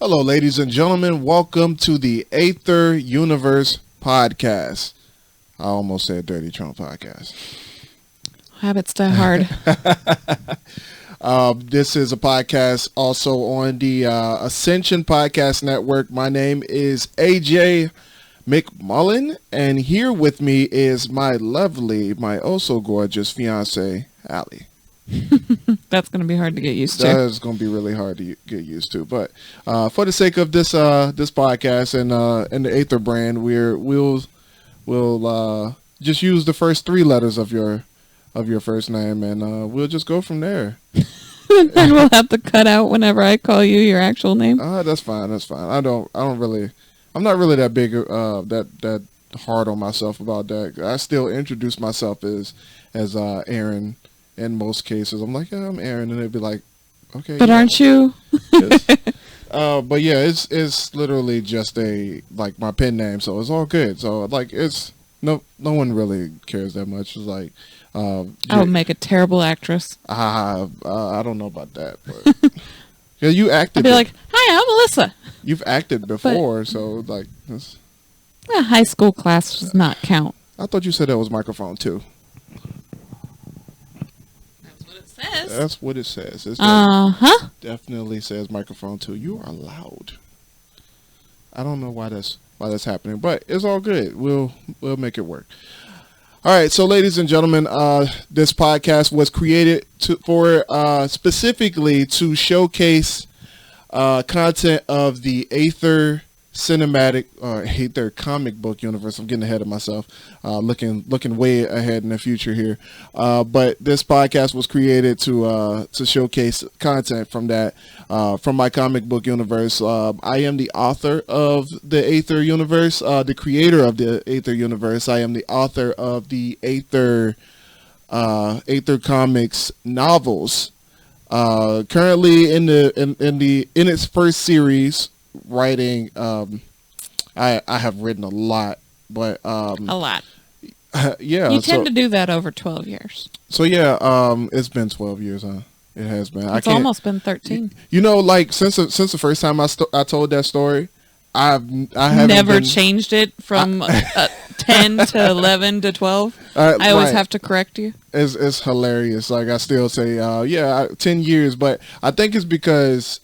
Hello, ladies and gentlemen. Welcome to the Aether Universe Podcast. I almost said Dirty Trump Podcast. Habits die hard. This is a podcast also on the Ascension Podcast Network. My name is AJ McMullen, and here with me is my lovely, my also gorgeous fiance, Allie. That's going to be hard to get used to. That is going to be really hard to get used to. But for the sake of this this podcast and the Aether brand, we'll just use the first three letters of your first name, and we'll just go from there. And we'll have to cut out whenever I call you your actual name. That's fine. I'm not really that big that hard on myself about that. I still introduce myself as Aaron. In most cases, I'm like, yeah, I'm Aaron, and they'd be like, okay. But yeah. Aren't you? Yes. But yeah, it's literally just like my pen name, so it's all good. So like, it's no one really cares that much. It's like, I would make a terrible actress. I don't know about that, but yeah, you acted. I'd be like, hi, I'm Melissa. You've acted before, so like, this. High school class does not count. I thought you said that was microphone too. That's what it says. It definitely says microphone too. You are loud. I don't know why that's happening, but it's all good. We'll make it work. All right, so ladies and gentlemen, this podcast was created for specifically to showcase content of the Aether cinematic Aether comic book universe. I'm getting ahead of myself, looking way ahead in the future here, but this podcast was created to showcase content from that from my comic book universe. I am the author of the Aether Universe, the creator of the Aether Universe. I am the author of the Aether Comics novels, currently in its first series. Writing, I have written a lot, but a lot. Yeah, you tend to do that over 12 years. So yeah, it's been 12 years, huh? It has been. It's almost been 13. You know, like since the first time I told that story, I haven't never changed it from 10 to 11 to 12. I always have to correct you. It's hilarious. Like I still say, 10 years, but I think it's because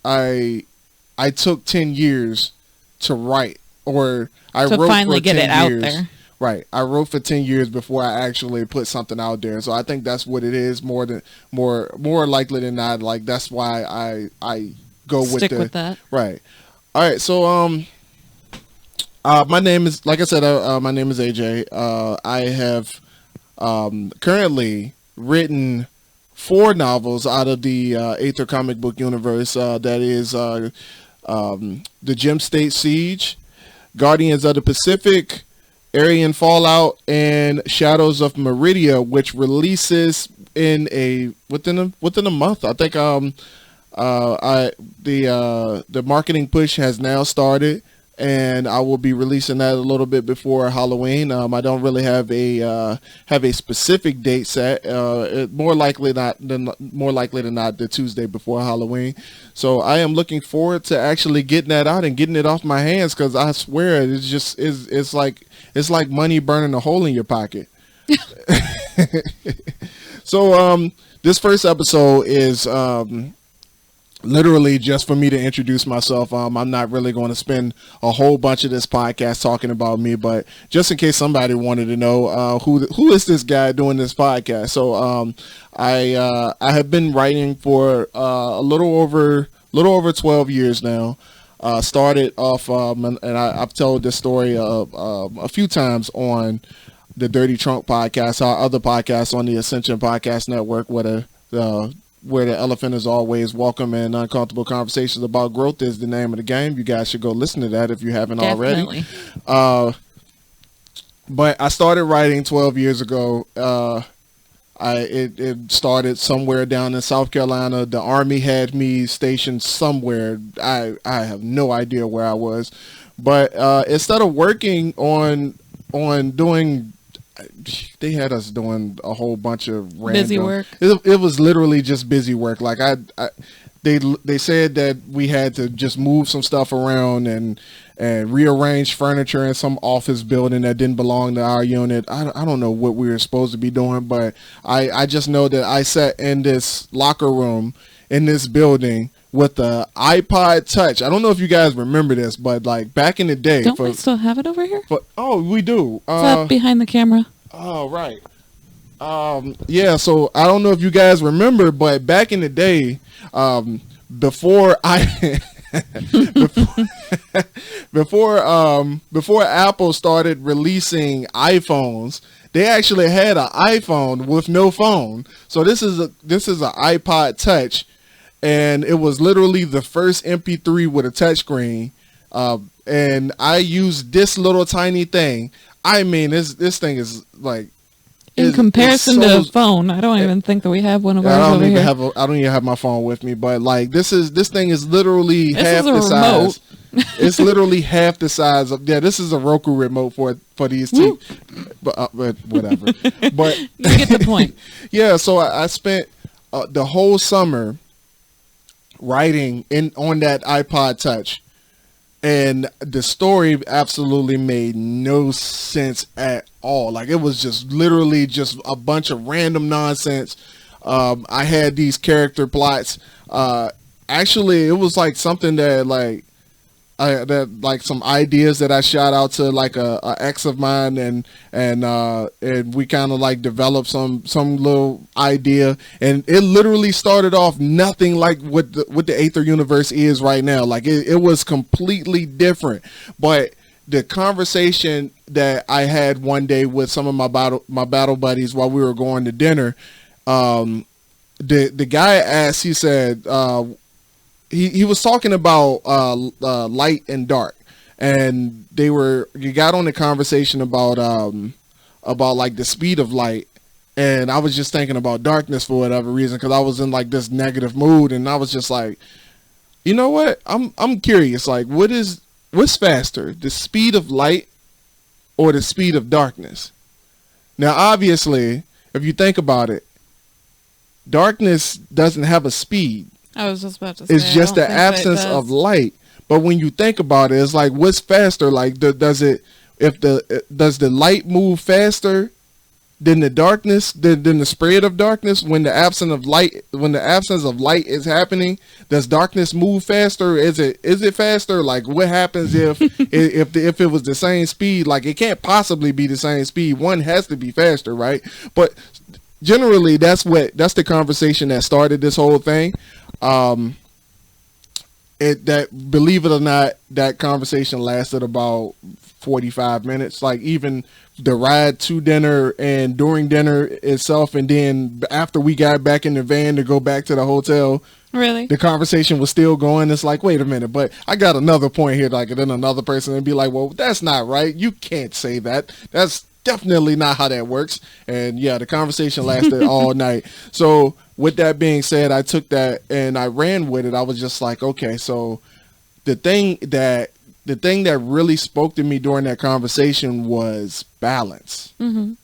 I took 10 years to write, or I wrote finally for get 10 it out years. there. Right. I wrote for 10 years before I actually put something out there. So I think that's what it is more likely than not. Like that's why I go Stick with that. Right. All right. So, my name is, like I said, my name is AJ. I have, currently written 4 novels out of the, Aether comic book universe. That is, the Gem State Siege, Guardians of the Pacific, Aryan Fallout, and Shadows of Meridia, which releases within a month. I think the marketing push has now started, and I will be releasing that a little bit before Halloween. I don't really have a specific date set. More likely than not the Tuesday before Halloween. So I am looking forward to actually getting that out and getting it off my hands, because I swear it's like money burning a hole in your pocket. So this first episode is literally just for me to introduce myself. I'm not really going to spend a whole bunch of this podcast talking about me, but just in case somebody wanted to know who is this guy doing this podcast. So I have been writing for a little over 12 years now. Started off and I've told this story a few times on the Dirty Trump Podcast, our other podcast on the Ascension Podcast Network, where the elephant is always welcome, and uncomfortable conversations about growth is the name of the game. You guys should go listen to that if you haven't already. But I started writing 12 years ago. It started somewhere down in South Carolina. The Army had me stationed somewhere. I have no idea where I was, but instead of working on doing, they had us doing a whole bunch of random busy work. It was literally just busy work. Like they said that we had to just move some stuff around and rearrange furniture in some office building that didn't belong to our unit. I don't know what we were supposed to be doing, but I just know that I sat in this locker room in this building with the iPod Touch. I don't know if you guys remember this, but like back in the day. Don't we still have it over here? Oh, we do. It's up behind the camera. Oh, right. Yeah, so I don't know if you guys remember, but back in the day, before Apple started releasing iPhones, they actually had an iPhone with no phone. So this is an iPod Touch, and it was literally the first MP3 with a touchscreen. And I used this little tiny thing. I mean, this thing is like, in comparison to a phone, I don't even think that we have one of ours over here. I don't even have my phone with me, but like this thing is literally half the size. It's literally half the size of this is a Roku remote for these two, but whatever. But you get the point. Yeah, so I spent the whole summer writing on that iPod Touch. And the story absolutely made no sense at all. Like, it was just literally just a bunch of random nonsense. I had these character plots. Actually, it was like something that some ideas that I shot out to like a ex of mine, and we kind of like developed some little idea, and it literally started off nothing like what the Aether Universe is right now. Like it was completely different. But the conversation that I had one day with some of my battle buddies while we were going to dinner, the guy asked, he said, he was talking about light and dark, and you got on the conversation about like the speed of light, and I was just thinking about darkness for whatever reason, because I was in like this negative mood, and I was just like, you know what, I'm curious, like what's faster, the speed of light or the speed of darkness? Now obviously, if you think about it, darkness doesn't have a speed. I was just about to say, it's just the absence of light. But when you think about it, it's like, what's faster? Like, does the light move faster than the darkness, than the spread of darkness? When the absence of light is happening, does darkness move faster? Is it faster? Like, what happens if it was the same speed? Like, it can't possibly be the same speed. One has to be faster, right? But generally, that's the conversation that started this whole thing. Believe it or not, that conversation lasted about 45 minutes. Like, even the ride to dinner and during dinner itself, and then after we got back in the van to go back to the hotel, really, the conversation was still going. It's like, wait a minute, but I got another point here. Like, and then another person would be like, well, that's not right. You can't say that. That's definitely not how that works. And yeah, the conversation lasted all night. So with that being said, I took that and I ran with it. I was just like, okay, so the thing that really spoke to me during that conversation was balance. Mm-hmm.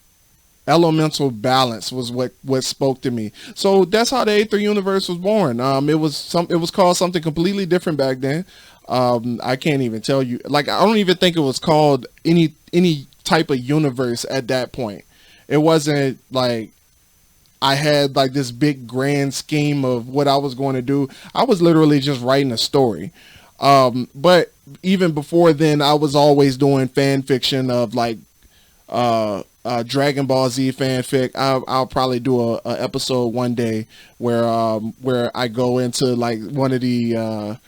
Elemental balance was what spoke to me. So that's how the Aether Universe was born. It was called something completely different back then. I can't even tell you. Like, I don't even think it was called any type of universe at that point. It wasn't like I had like this big grand scheme of what I was going to do. I was literally just writing a story. But even before then, I was always doing fan fiction of like Dragon Ball Z fanfic. I'll probably do a episode one day where I go into like one of the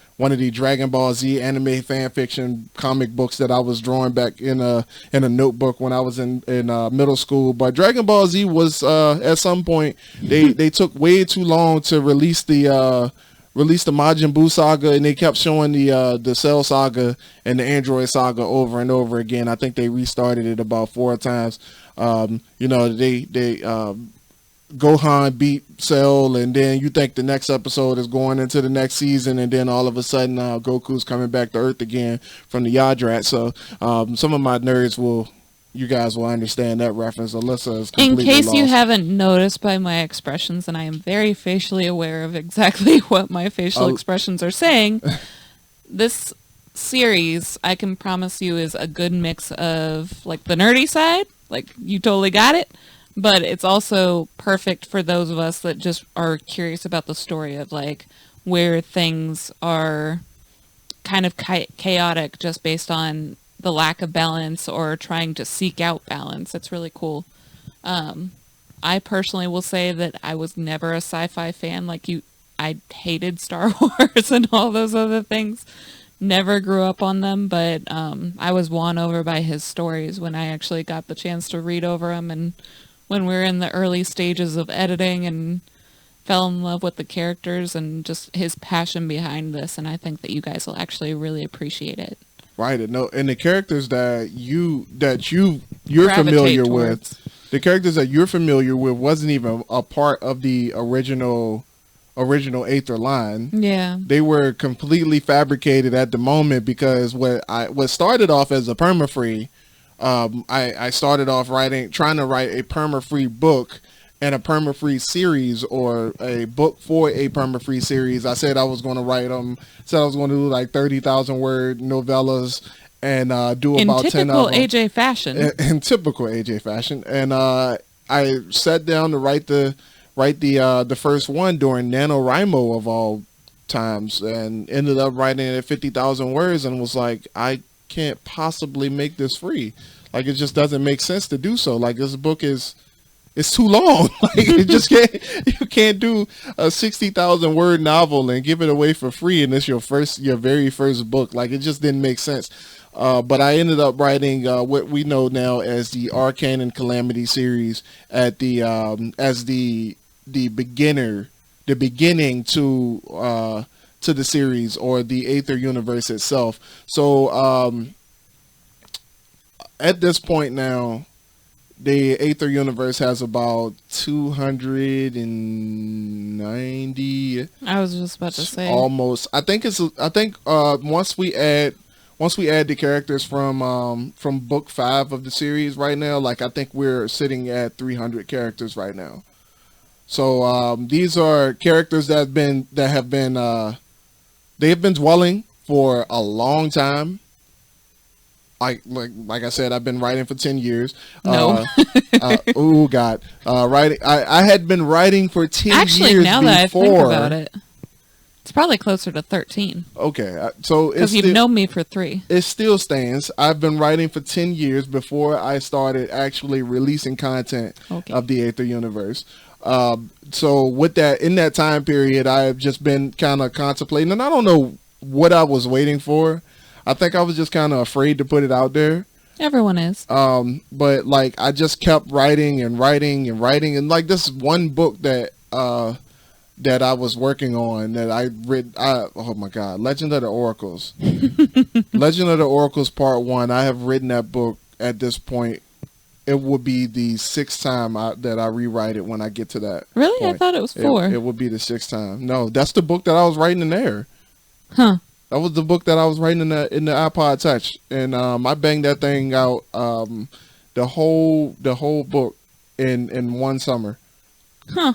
Dragon Ball Z anime fan fiction comic books that I was drawing back in a notebook when I was in middle school. But Dragon Ball Z was at some point they took way too long to release the Majin Buu saga, and they kept showing the Cell saga and the Android saga over and over again. I think they restarted it about 4 times. They Gohan beat Cell, and then you think the next episode is going into the next season, and then all of a sudden Goku's coming back to Earth again from the Yardrat. So some of my nerds will you guys will understand that reference. Alyssa is completely in case lost. You haven't noticed by my expressions, and I am very facially aware of exactly what my facial expressions are saying, this series, I can promise you, is a good mix of like the nerdy side, like you totally got it, but it's also perfect for those of us that just are curious about the story of like where things are kind of chaotic just based on the lack of balance or trying to seek out balance. It's really cool. I personally will say that I was never a sci-fi fan like you. I hated Star Wars and all those other things. Never grew up on them, but I was won over by his stories when I actually got the chance to read over them, and when we were in the early stages of editing, and fell in love with the characters and just his passion behind this. And I think that you guys will actually really appreciate it. Right, and the characters that you're familiar with, the characters that you're familiar with wasn't even a part of the original Aether line. Yeah, they were completely fabricated at the moment, because what started off as a perma-free, I started off trying to write a perma-free book and a perma-free series, or a book for a perma-free series. I said I was going to write said I was going to do like 30,000 word novellas and do about 10 of them. In typical AJ fashion. In typical AJ fashion. And I sat down to write the first one during NaNoWriMo of all times, and ended up writing it at 50,000 words, and was like, I can't possibly make this free. Like, it just doesn't make sense to do so. Like, this book it's too long. Like, you can't do a 60,000 word novel and give it away for free, and it's your very first book. Like, it just didn't make sense. But I ended up writing what we know now as the Arcane and Calamity series as the beginning to the series, or the Aether Universe itself. So at this point now, the Aether Universe has about 290. I was just about to say almost. I think once we add the characters from book 5 of the series right now, like, I think we're sitting at 300 characters right now. So these are characters that have been dwelling for a long time. Like I said, I've been writing for 10 years. No. Oh God. Writing. I had been writing for 10 years before. Actually, now that I think about it, it's probably closer to 13. Okay. So because you've known me for 3. It still stands. I've been writing for 10 years before I started actually releasing content of the Aether Universe. So with that, in that time period, I've just been kind of contemplating, and I don't know what I was waiting for. I think I was just kind of afraid to put it out there. Everyone is. But like, I just kept writing and writing and writing, and like, this one book that I was working on that I read. Oh my God, Legend of the Oracles. Legend of the Oracles Part 1. I have written that book at this point. It would be the 6th time that I rewrite it when I get to that. Really? point. I thought it was 4. It would be the 6th time. No, that's the book that I was writing in there. Huh. That was the book that I was writing in the iPod Touch, and I banged that thing out, the whole book in one summer. Huh.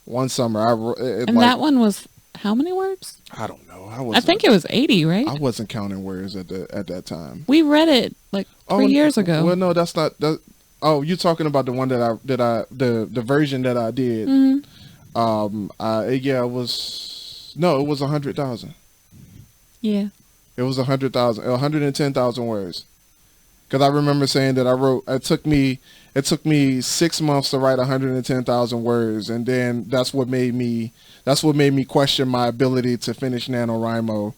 One summer. That one was how many words? I don't know. I think it was 80, right? I wasn't counting words at that time. We read it like 3 years ago. Well, no, that's not. Oh, you're talking about the one the version that I did. Mm-hmm. It was 100,000. Yeah. It was 110,000 words. Because I remember saying that it took me 6 months to write 110,000 words, and then that's what made me question my ability to finish NaNoWriMo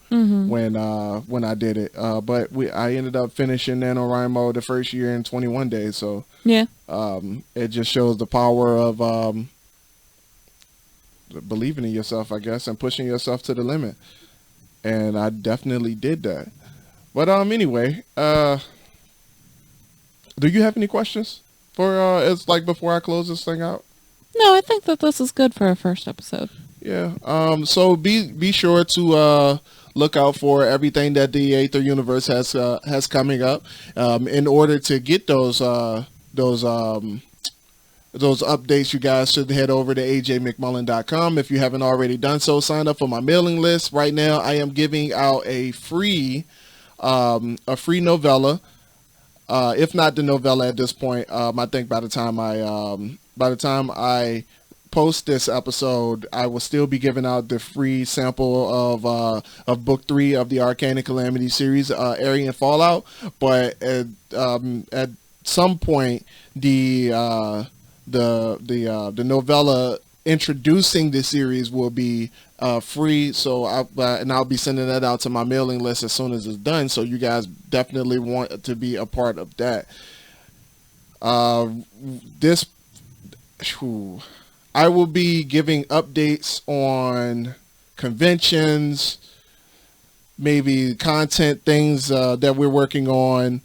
when I did it. But I ended up finishing NaNoWriMo the first year in 21 days. So yeah, it just shows the power of believing in yourself, I guess, and pushing yourself to the limit. And I definitely did that. But anyway, do you have any questions for it's like before I close this thing out? No, I think that this is good for our first episode. Yeah. So be sure to look out for everything that the Aether Universe has coming up. In order to get those updates, you guys should head over to ajmcmullen.com. If you haven't already done so, sign up for my mailing list. Right now, I am giving out a free novella. If not the novella at this point, I think by the time I post this episode, I will still be giving out the free sample of book 3 of the Arcane and Calamity series, Aryan Fallout. But at some point, the novella introducing the series will be free, so I'll be sending that out to my mailing list as soon as it's done, so you guys definitely want to be a part of that. I will be giving updates on conventions, maybe content things that we're working on,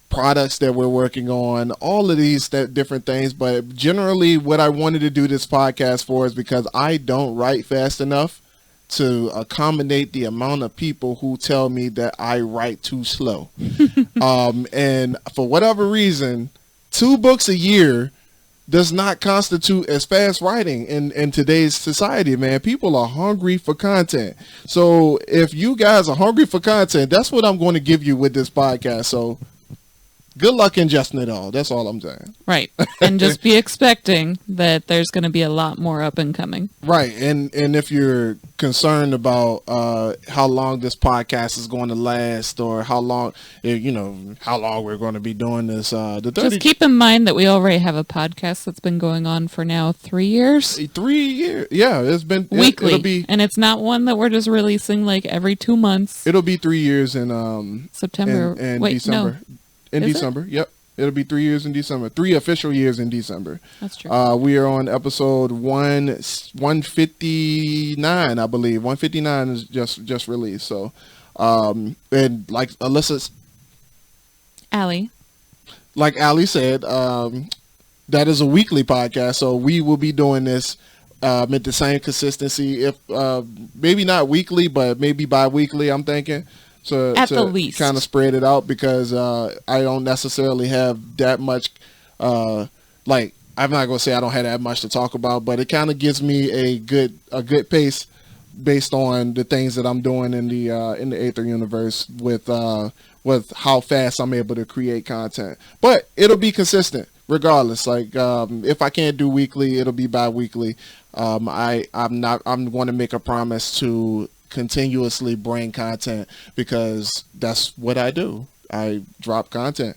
products that we're working on, all of these different things. But generally what I wanted to do this podcast for is because I don't write fast enough to accommodate the amount of people who tell me that I write too slow. And for whatever reason, 2 books a year does not constitute as fast writing in today's society, man. People are hungry for content. So if you guys are hungry for content, that's what I'm going to give you with this podcast. So good luck ingesting it all. That's all I'm saying. Right. And just be expecting that there's going to be a lot more up and coming. Right. And if you're concerned about how long this podcast is going to last, or how long we're going to be doing this, just keep in mind that we already have a podcast that's been going on for now 3 years. 3 years. Yeah, it's been weekly. And it's not one that we're just releasing like every 2 months. It'll be 3 years in September. And December. No. In December, Yep. It'll be 3 years in December. 3 official years in December. That's true. We are on episode 159, I believe. 159 is just released. So, and like Alyssa's... Allie. Like Allie said, that is a weekly podcast. So we will be doing this at the same consistency. If maybe not weekly, but maybe bi-weekly, I'm thinking. At the least, kind of spread it out, because I don't necessarily have that much. I'm not gonna say I don't have that much to talk about, but it kind of gives me a good pace based on the things that I'm doing in the Aether Universe with how fast I'm able to create content. But it'll be consistent regardless. Like if I can't do weekly, it'll be bi-weekly. I'm going to make a promise to continuously bring content, because that's what I do. I drop content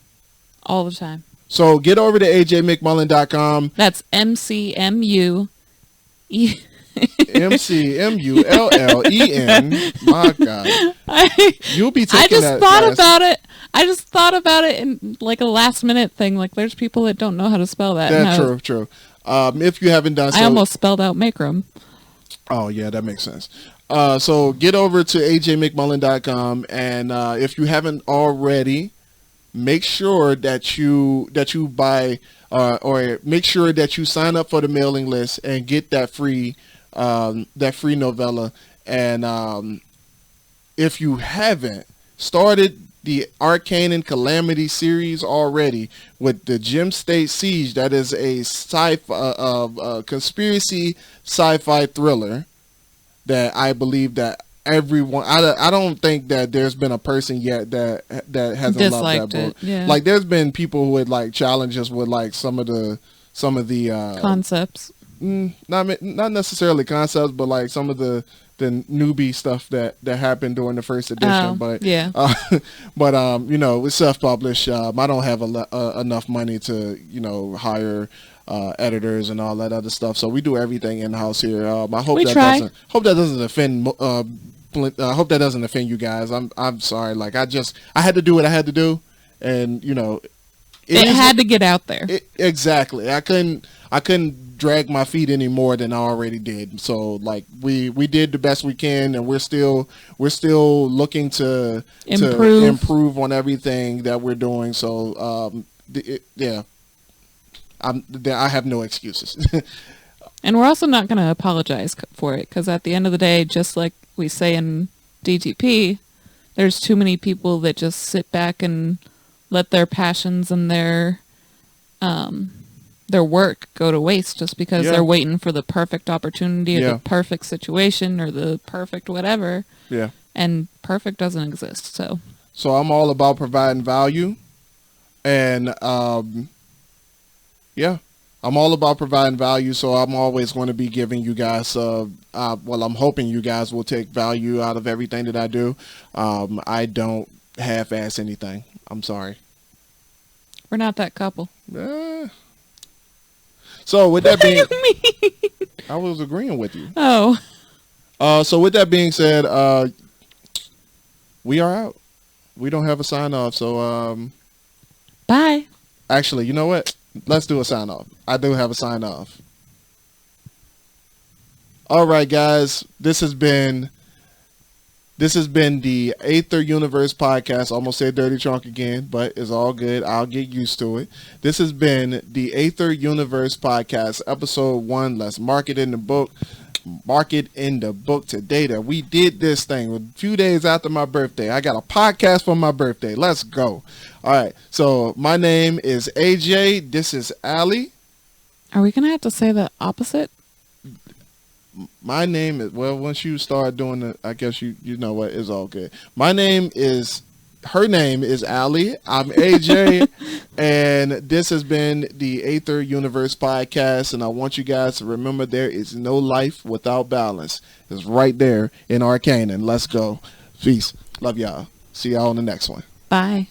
all the time. So get over to ajmcmullen.com. That's MCMULLEN. My God. You'll be taking that. I just thought about it in like a last minute thing. Like there's people that don't know how to spell that. That's true. If you haven't done so. I almost spelled out Macram. Oh yeah, that makes sense. So get over to ajmcmullen.com, and if you haven't already, make sure that you buy or make sure that you sign up for the mailing list and get that free novella. And if you haven't started the Arcane and Calamity series already with the Gem State Siege, that is a conspiracy sci-fi thriller that I believe that everyone, I don't think that there's been a person yet that hasn't disliked loved that book. Yeah. Like there's been people who would like challenge us with like some of the concepts. Not necessarily concepts, but like some of the newbie stuff that happened during the first edition. But yeah. It's self-published. I don't have enough money to hire editors and all that other stuff, so we do everything in house here. I hope that doesn't offend. I hope that doesn't offend you guys. I'm sorry. Like I had to do what I had to do, and it had to get out there. Exactly. I couldn't drag my feet any more than I already did. So like we did the best we can, and we're still looking to improve on everything that we're doing. So I have no excuses. And we're also not going to apologize for it, because at the end of the day, just like we say in DTP, there's too many people that just sit back and let their passions and their work go to waste just because they're waiting for the perfect opportunity or the perfect situation or the perfect whatever. Yeah. And perfect doesn't exist. So I'm all about providing value. And, I'm all about providing value. So I'm always going to be giving you guys, I'm hoping you guys will take value out of everything that I do. I don't half-ass anything. I'm sorry. We're not that couple. So with that being, what do you mean? I was agreeing with you. Oh. So with that being said, we are out. We don't have a sign off. So, bye. Actually, you know what? Let's do a sign off. I do have a sign off. All right, guys. This has been the Aether Universe Podcast. Almost said Dirty Trunk again, but it's all good. I'll get used to it. This has been the Aether Universe Podcast, episode 1. Let's mark it in the book. Mark it in the book today that we did this thing a few days after my birthday. I got a podcast for my birthday. Let's go. All right. So my name is AJ. This is Allie. Are we going to have to say the opposite? My name is, well, once you start doing it, I guess you know what, it's all good. Her name is Allie. I'm AJ, and this has been the Aether Universe Podcast, and I want you guys to remember there is no life without balance. It's right there in Arcanan. Let's go. Peace. Love y'all. See y'all on the next one. Bye.